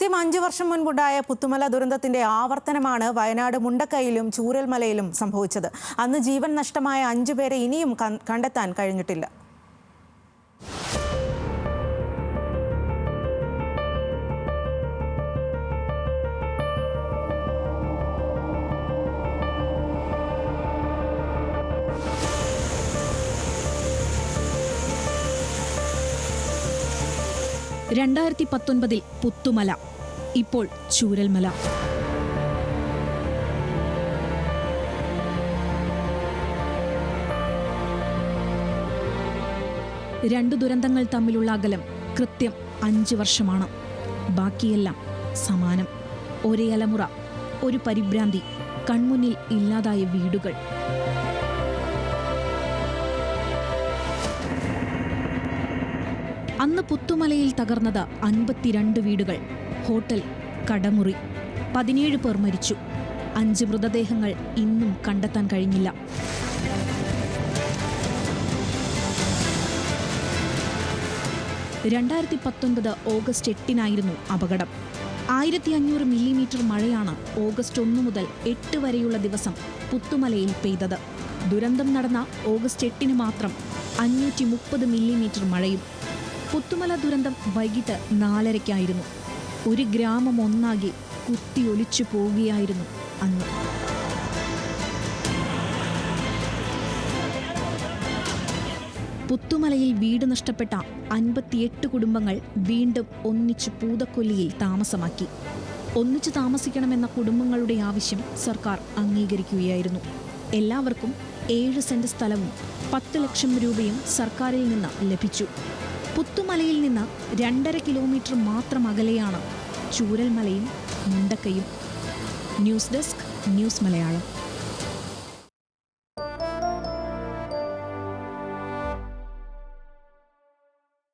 കൃത്യം 5 വർഷം മുൻപുണ്ടായ പുത്തുമല ദുരന്തത്തിന്റെ ആവർത്തനമാണ് വയനാട് മുണ്ടക്കൈയിലും ചൂരൽമലയിലും സംഭവിച്ചത്. അന്ന് ജീവൻ നഷ്ടമായ 5 പേരെ ഇനിയും കണ്ടെത്താൻ കഴിഞ്ഞിട്ടില്ല. ൽ പുത്തുമല, ഇപ്പോൾ ചൂരൽമല. രണ്ടു ദുരന്തങ്ങൾ തമ്മിലുള്ള അകലം കൃത്യം 5 വർഷമാണ്. ബാക്കിയെല്ലാം സമാനം. ഒരേ അലമുറ, ഒരു പരിഭ്രാന്തി, കൺമുന്നിൽ ഇല്ലാതായ വീടുകൾ. അന്ന് പുത്തുമലയിൽ തകർന്നത് 52 വീടുകൾ, ഹോട്ടൽ, കടമുറി. 17 പേർ മരിച്ചു. 5 മൃതദേഹങ്ങൾ ഇന്നും കണ്ടെത്താൻ കഴിഞ്ഞില്ല. ഓഗസ്റ്റ് 8 അപകടം. 1500 മില്ലിമീറ്റർ മഴയാണ് ഓഗസ്റ്റ് 1 മുതൽ 8 വരെയുള്ള ദിവസം പുത്തുമലയിൽ പെയ്തത്. ദുരന്തം നടന്ന ഓഗസ്റ്റ് 8 മാത്രം 530 മില്ലിമീറ്റർ മഴയും. പുത്തുമല ദുരന്തം വൈകിട്ട് 4:30 ഒരു ഗ്രാമം ഒന്നാകെ കുത്തിയൊലിച്ചു പോവുകയായിരുന്നു അന്ന്. പുത്തുമലയിൽ വീട് നഷ്ടപ്പെട്ട 58 കുടുംബങ്ങൾ വീണ്ടും ഒന്നിച്ചു പൂതക്കൊല്ലിയിൽ താമസമാക്കി. ഒന്നിച്ചു താമസിക്കണമെന്ന കുടുംബങ്ങളുടെ ആവശ്യം സർക്കാർ അംഗീകരിക്കുകയായിരുന്നു. എല്ലാവർക്കും 7 സെന്റ് സ്ഥലവും 10 ലക്ഷം രൂപയും സർക്കാരിൽ നിന്ന് ലഭിച്ചു. പുത്തുമലയിൽ നിന്ന് 2.5 കിലോമീറ്റർ മാത്രം അകലെയാണ് ചൂരൽമലയും മുണ്ടക്കയും. News desk, news Malayalam.